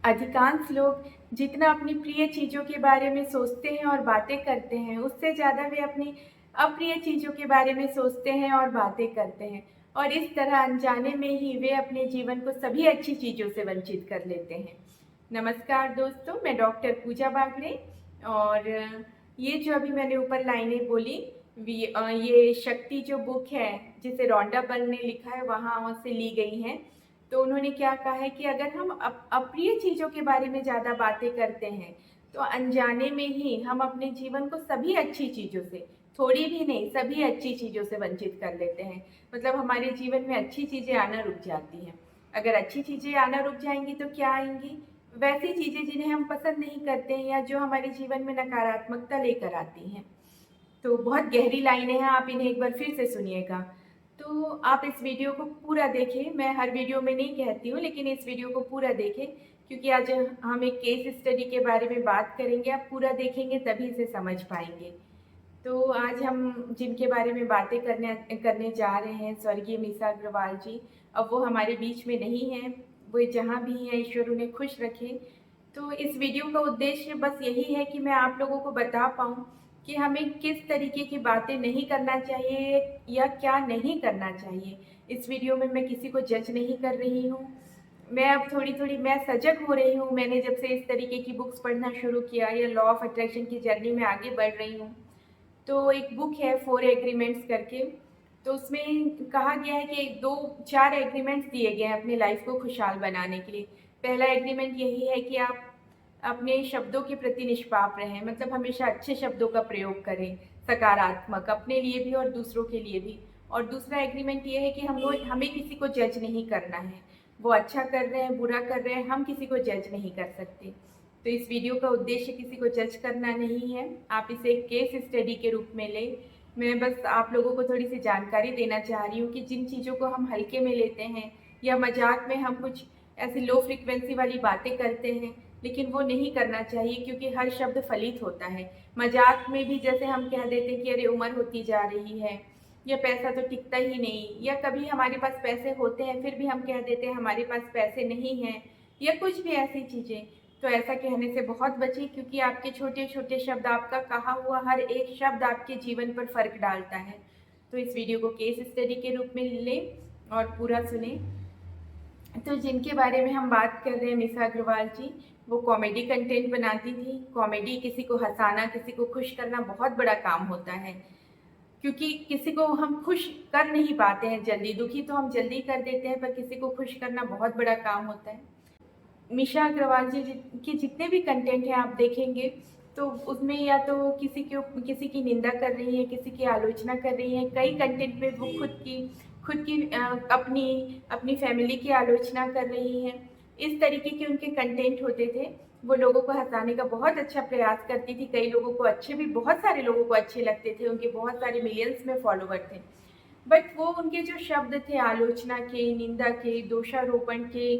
अधिकांश लोग जितना अपनी प्रिय चीज़ों के बारे में सोचते हैं और बातें करते हैं, उससे ज़्यादा वे अपनी अप्रिय चीज़ों के बारे में सोचते हैं और बातें करते हैं। और इस तरह अनजाने में ही वे अपने जीवन को सभी अच्छी चीज़ों से वंचित कर लेते हैं। नमस्कार दोस्तों, मैं डॉक्टर पूजा बागड़े। और ये जो अभी मैंने ऊपर लाइनें बोली, ये शक्ति जो बुक है, जिसे रोंडा बर्न ने लिखा है, वहाँ से ली गई हैं। तो उन्होंने क्या कहा है कि अगर हम अप्रिय चीज़ों के बारे में ज़्यादा बातें करते हैं, तो अनजाने में ही हम अपने जीवन को सभी अच्छी चीज़ों से, थोड़ी भी नहीं, सभी अच्छी चीज़ों से वंचित कर लेते हैं। मतलब हमारे जीवन में अच्छी चीज़ें आना रुक जाती हैं। अगर अच्छी चीज़ें आना रुक जाएँगी तो क्या आएँगी? वैसी चीज़ें जिन्हें हम पसंद नहीं करते हैं या जो हमारे जीवन में नकारात्मकता लेकर आती हैं। तो बहुत गहरी लाइनें हैं, आप इन्हें एक बार फिर से सुनिएगा। तो आप इस वीडियो को पूरा देखें, मैं हर वीडियो में नहीं कहती हूँ, लेकिन इस वीडियो को पूरा देखें, क्योंकि आज हम एक केस स्टडी के बारे में बात करेंगे। आप पूरा देखेंगे तभी इसे समझ पाएंगे। तो आज हम जिनके बारे में बातें करने करने जा रहे हैं, स्वर्गीय मीसा अग्रवाल जी। अब वो हमारे बीच में नहीं हैं, वो जहाँ भी हैं ईश्वर उन्हें खुश रखे। तो इस वीडियो का उद्देश्य बस यही है कि मैं आप लोगों को बता पाऊँ कि हमें किस तरीके की बातें नहीं करना चाहिए या क्या नहीं करना चाहिए। इस वीडियो में मैं किसी को जज नहीं कर रही हूँ। मैं अब थोड़ी-थोड़ी मैं सजग हो रही हूँ, मैंने जब से इस तरीके की बुक्स पढ़ना शुरू किया या लॉ ऑफ अट्रैक्शन की जर्नी में आगे बढ़ रही हूँ। तो एक बुक है 4 एग्रीमेंट्स करके, तो उसमें कहा गया है कि 2-4 एग्रीमेंट्स दिए गए हैं अपनी लाइफ को खुशहाल बनाने के लिए। पहला एग्रीमेंट यही है कि आप अपने शब्दों के प्रति निष्पाप रहें, मतलब हमेशा अच्छे शब्दों का प्रयोग करें, सकारात्मक, अपने लिए भी और दूसरों के लिए भी। और दूसरा एग्रीमेंट ये है कि हमें किसी को जज नहीं करना है। वो अच्छा कर रहे हैं, बुरा कर रहे हैं, हम किसी को जज नहीं कर सकते। तो इस वीडियो का उद्देश्य किसी को जज करना नहीं है, आप इसे एक केस स्टडी के रूप में लें। मैं बस आप लोगों को थोड़ी सी जानकारी देना चाह रही हूँ कि जिन चीज़ों को हम हल्के में लेते हैं या मजाक में हम कुछ ऐसी लो फ्रिक्वेंसी वाली बातें करते हैं, लेकिन वो नहीं करना चाहिए, क्योंकि हर शब्द फलित होता है। मजाक में भी जैसे हम कह देते हैं कि अरे उम्र होती जा रही है, या पैसा तो टिकता ही नहीं, या कभी हमारे पास पैसे होते हैं फिर भी हम कह देते हैं हमारे पास पैसे नहीं हैं, या कुछ भी ऐसी चीज़ें। तो ऐसा कहने से बहुत बचिए, क्योंकि आपके छोटे-छोटे शब्द, आपका कहा हुआ हर एक शब्द आपके जीवन पर फ़र्क डालता है। तो इस वीडियो को केस स्टडी के रूप में लें और पूरा सुनें। तो जिनके बारे में हम बात कर रहे हैं, मीसा अग्रवाल जी, वो कॉमेडी कंटेंट बनाती थी। कॉमेडी, किसी को हँसाना, किसी को खुश करना बहुत बड़ा काम होता है, क्योंकि किसी को हम खुश कर नहीं पाते हैं जल्दी, दुखी तो हम जल्दी कर देते हैं, पर किसी को खुश करना बहुत बड़ा काम होता है। मीशा अग्रवाल जी के जितने भी कंटेंट हैं आप देखेंगे, तो उसमें या तो किसी की निंदा कर रही हैं, किसी की आलोचना कर रही हैं। कई कंटेंट में वो खुद की अपनी अपनी फैमिली की आलोचना कर रही हैं। इस तरीके के उनके कंटेंट होते थे। वो लोगों को हँसाने का बहुत अच्छा प्रयास करती थी। कई लोगों को अच्छे भी, बहुत सारे लोगों को अच्छे लगते थे, उनके बहुत सारे मिलियंस में फॉलोवर थे। बट वो उनके जो शब्द थे आलोचना के, निंदा के, दोषारोपण के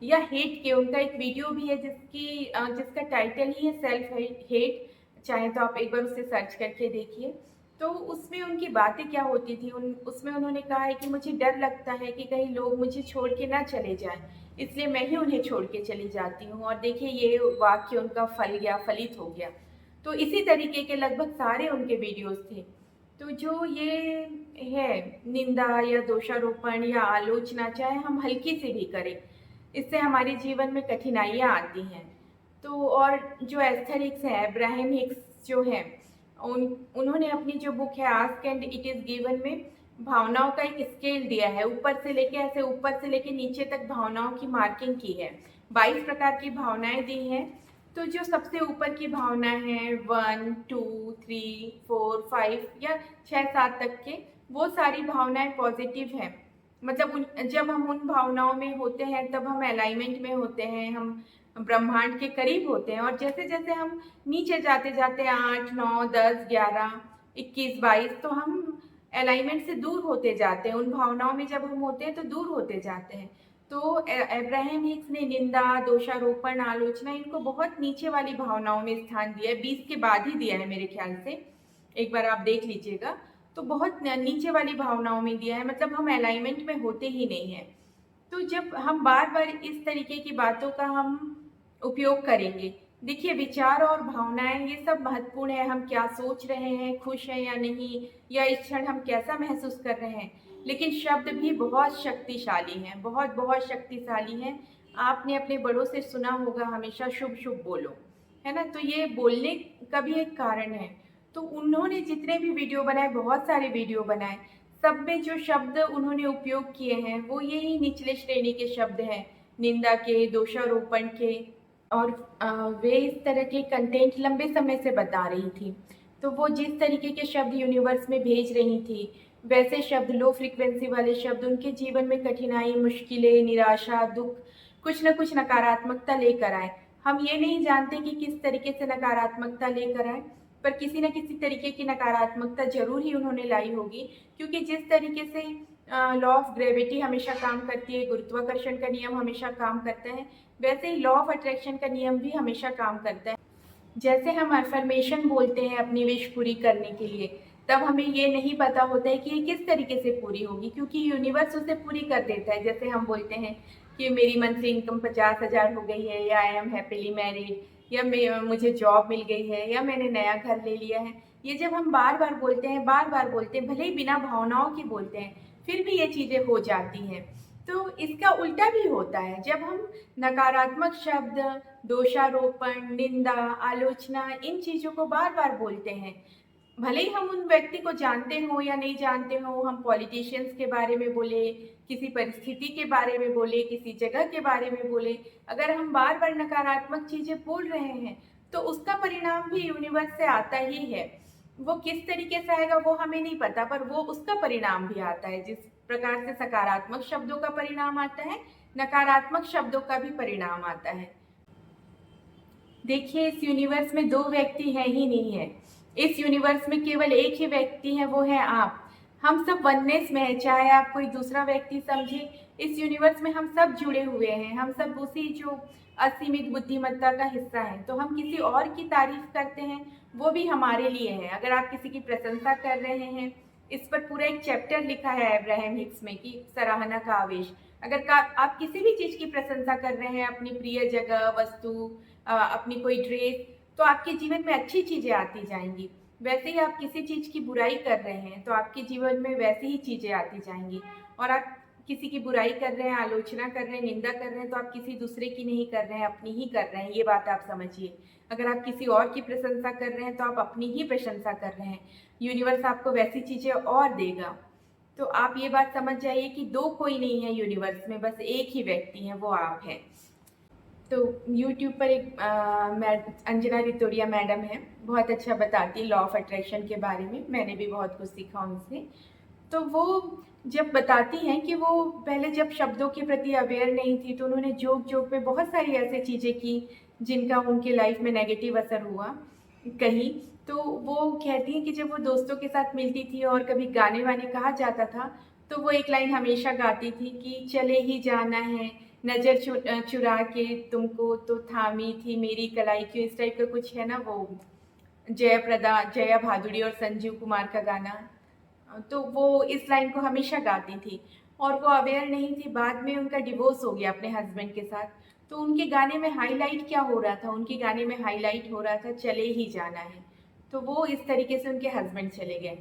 या हेट के, उनका एक वीडियो भी है जिसका टाइटल ही है सेल्फ हेट। चाहे तो आप एक बार उसे सर्च करके देखिए। तो उसमें उनकी बातें क्या होती थी, उसमें उन्होंने कहा है कि मुझे डर लगता है कि कहीं लोग मुझे छोड़ के ना चले जाएं, इसलिए मैं ही उन्हें छोड़ के चली जाती हूँ। और देखिए, ये वाक्य उनका फल गया, फलित हो गया। तो इसी तरीके के लगभग सारे उनके वीडियोस थे। तो जो ये है निंदा या दोषारोपण या आलोचना, चाहे हम हल्की से भी करें, इससे हमारे जीवन में कठिनाइयाँ आती हैं। तो और जो एस्थेटिक्स है, अब्राहम हिक्स जो है, उन्होंने अपनी जो बुक है ask and it is given में भावनाओं का एक स्केल दिया है, ऊपर से लेके नीचे तक भावनाओं की मार्किंग की है। 22 प्रकार की भावनाएं दी हैं। तो जो सबसे ऊपर की भावना है 1, 2, 3, 4, 5 या 6-7 तक के, वो सारी भावनाएं पॉजिटिव हैं। मतलब जब हम उन भावनाओं में होते हैं तब हम अलाइनमेंट में होते हैं, हम ब्रह्मांड के करीब होते हैं। और जैसे जैसे हम नीचे जाते जाते 8, 9, 10, 11, 21, 22, तो हम अलाइनमेंट से दूर होते जाते हैं। उन भावनाओं में जब हम होते हैं तो दूर होते जाते हैं। तो अब्राहम हिक्स ने निंदा, दोषारोपण, आलोचना, इनको बहुत नीचे वाली भावनाओं में स्थान दिया है। 20 के बाद ही दिया है मेरे ख्याल से, एक बार आप देख लीजिएगा। तो बहुत नीचे वाली भावनाओं में दिया है, मतलब हम अलाइनमेंट में होते ही नहीं हैं। तो जब हम बार बार इस तरीके की बातों का हम उपयोग करेंगे। देखिए, विचार और भावनाएँ ये सब महत्वपूर्ण है, हम क्या सोच रहे हैं, खुश हैं या नहीं, या इस क्षण हम कैसा महसूस कर रहे हैं। लेकिन शब्द भी बहुत शक्तिशाली हैं, बहुत-बहुत शक्तिशाली हैं। आपने अपने बड़ों से सुना होगा, हमेशा शुभ-शुभ बोलो, है ना? तो ये बोलने का भी एक कारण है। तो उन्होंने जितने भी वीडियो बनाए, बहुत सारे वीडियो बनाए, सब में जो शब्द उन्होंने उपयोग किए हैं, वो यही निचले श्रेणी के शब्द हैं, निंदा के, दोषारोपण के। और वे इस तरह के कंटेंट लंबे समय से बता रही थी। तो वो जिस तरीके के शब्द यूनिवर्स में भेज रही थी, वैसे शब्द, लो फ्रीक्वेंसी वाले शब्द उनके जीवन में कठिनाई, मुश्किलें, निराशा, दुःख, कुछ न कुछ नकारात्मकता लेकर आए। हम ये नहीं जानते कि किस तरीके से नकारात्मकता लेकर आए, पर किसी न किसी तरीके की नकारात्मकता ज़रूर ही उन्होंने लाई होगी, क्योंकि जिस तरीके से लॉ ऑफ ग्रेविटी हमेशा काम करती है, गुरुत्वाकर्षण का नियम हमेशा काम करता है, वैसे ही लॉ ऑफ अट्रैक्शन का नियम भी हमेशा काम करता है। जैसे हम अफ़र्मेशन बोलते हैं अपनी विश पूरी करने के लिए, तब हमें ये नहीं पता होता है कि ये किस तरीके से पूरी होगी, क्योंकि यूनिवर्स उसे पूरी कर देता है। जैसे हम बोलते हैं कि मेरी मंथली इनकम 50,000 हो गई है, या आई एम हैप्पीली मैरिड, या मुझे जॉब मिल गई है, या मैंने नया घर ले लिया है। ये जब हम बार-बार बोलते हैं, बार-बार बोलते हैं, भले ही बिना भावनाओं के बोलते हैं, फिर भी ये चीज़ें हो जाती हैं। तो इसका उल्टा भी होता है, जब हम नकारात्मक शब्द, दोषारोपण, निंदा, आलोचना, इन चीज़ों को बार-बार बोलते हैं। भले ही हम उन व्यक्ति को जानते हों या नहीं जानते हों, हम पॉलिटिशियंस के बारे में बोले, किसी परिस्थिति के बारे में बोले, किसी जगह के बारे में बोले, अगर हम बार-बार नकारात्मक चीज़ें बोल रहे हैं, तो उसका परिणाम भी यूनिवर्स से आता ही है। वो किस तरीके से आएगा वो हमें नहीं पता, पर वो उसका परिणाम भी आता है। जिस प्रकार से सकारात्मक शब्दों का परिणाम आता है, नकारात्मक शब्दों का भी परिणाम आता है। देखिए, इस यूनिवर्स में 2 व्यक्ति हैं ही नहीं है। इस यूनिवर्स में केवल एक ही व्यक्ति है, वो है आप। हम सब वननेस में हैं, चाहे आप कोई दूसरा व्यक्ति समझें, इस यूनिवर्स में हम सब जुड़े हुए हैं। हम सब उसी जो असीमित बुद्धिमत्ता का हिस्सा हैं। तो हम किसी और की तारीफ़ करते हैं, वो भी हमारे लिए है। अगर आप किसी की प्रशंसा कर रहे हैं, इस पर पूरा एक चैप्टर लिखा है अब्राहम हिक्स में कि सराहना का आवेश। अगर का आप किसी भी चीज़ की प्रशंसा कर रहे हैं, अपनी प्रिय जगह, वस्तु, अपनी कोई ड्रेस, तो आपके जीवन में अच्छी चीज़ें आती जाएँगी। वैसे ही आप किसी चीज़ की बुराई कर रहे हैं, तो आपके जीवन में वैसी ही चीज़ें आती जाएँगी। और आप किसी की बुराई कर रहे हैं, आलोचना कर रहे हैं, निंदा कर रहे हैं, तो आप किसी दूसरे की नहीं कर रहे हैं, अपनी ही कर रहे हैं, ये बात आप समझिए। अगर आप किसी और की प्रशंसा कर रहे हैं, तो आप अपनी ही प्रशंसा कर रहे हैं। यूनिवर्स आपको वैसी चीज़ें और देगा। तो आप ये बात समझ जाइए कि 2 कोई नहीं है यूनिवर्स में, बस एक ही व्यक्ति है, वो आप हैं। तो यूट्यूब पर एक अंजना रितोड़िया मैडम हैं, बहुत अच्छा बताती है लॉ ऑफ अट्रैक्शन के बारे में, मैंने भी बहुत कुछ सीखा उनसे। तो वो जब बताती हैं कि वो पहले जब शब्दों के प्रति अवेयर नहीं थी, तो उन्होंने जोक-जोक में बहुत सारी ऐसी चीज़ें की, जिनका उनकी लाइफ़ में नेगेटिव असर हुआ, कहीं। तो वो कहती हैं कि जब वो दोस्तों के साथ मिलती थी और कभी गाने-वाने कहा जाता था, तो वो एक लाइन हमेशा गाती थी कि चले ही जाना है, नज़र चुरा के तुमको तो थामी थी मेरी कलाई क्यों, इस टाइप का कुछ है ना वो, जया भादुड़ी और संजीव कुमार का गाना। तो वो इस लाइन को हमेशा गाती थी, और वो अवेयर नहीं थी, बाद में उनका डिवोर्स हो गया अपने हस्बैंड के साथ। तो उनके गाने में हाइलाइट क्या हो रहा था? उनके गाने में हाइलाइट हो रहा था चले ही जाना है। तो वो इस तरीके से उनके हस्बैंड चले गए,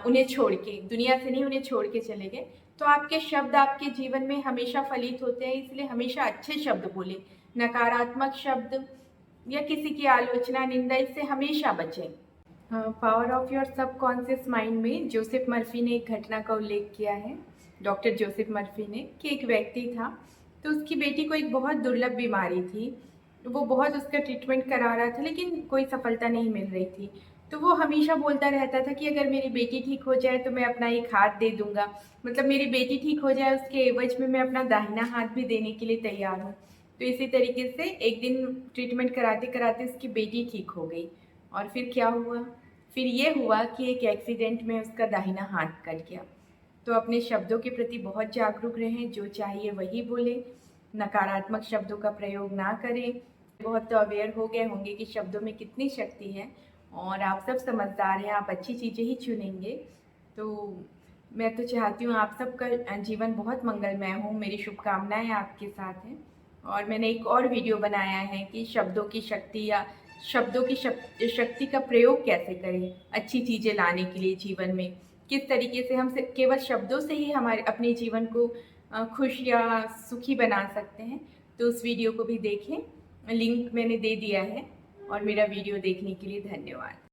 उन्हें छोड़ के, दुनिया से नहीं, उन्हें छोड़ के चले गए। तो आपके शब्द आपके जीवन में हमेशा फलित होते हैं, इसलिए हमेशा अच्छे शब्द बोलें। नकारात्मक शब्द या किसी की आलोचना, निंदा, इससे हमेशा बचें। Power of your subconscious mind में जोसेफ मर्फी ने एक घटना का उल्लेख किया है, डॉक्टर जोसेफ मर्फी ने, कि एक व्यक्ति था, तो उसकी बेटी को एक बहुत दुर्लभ बीमारी थी। वो बहुत उसका ट्रीटमेंट करा रहा था, लेकिन कोई सफलता नहीं मिल रही थी। तो वो हमेशा बोलता रहता था कि अगर मेरी बेटी ठीक हो जाए तो मैं अपना एक हाथ दे दूँगा। मतलब मेरी बेटी ठीक हो जाए, उसके एवज़ में मैं अपना दाहिना हाथ भी देने के लिए तैयार हूँ। तो इसी तरीके से एक दिन ट्रीटमेंट कराते-कराते उसकी बेटी ठीक हो गई। और फिर क्या हुआ? फिर ये हुआ कि एक एक्सीडेंट में उसका दाहिना हाथ कट गया। तो अपने शब्दों के प्रति बहुत जागरूक रहें, जो चाहिए वही बोलें, नकारात्मक शब्दों का प्रयोग ना करें। बहुत तो अवेयर हो गए होंगे कि शब्दों में कितनी शक्ति है, और आप सब समझदार हैं, आप अच्छी चीज़ें ही चुनेंगे। तो मैं तो चाहती हूँ आप सबका जीवन बहुत मंगलमय हो, मेरी शुभकामनाएँ आपके साथ हैं। और मैंने एक और वीडियो बनाया है कि शब्दों की शक्ति या शब्दों की शक्ति का प्रयोग कैसे करें अच्छी चीज़ें लाने के लिए जीवन में, किस तरीके से हम केवल शब्दों से ही हमारे अपने जीवन को खुश या सुखी बना सकते हैं। तो उस वीडियो को भी देखें, लिंक मैंने दे दिया है। और मेरा वीडियो देखने के लिए धन्यवाद।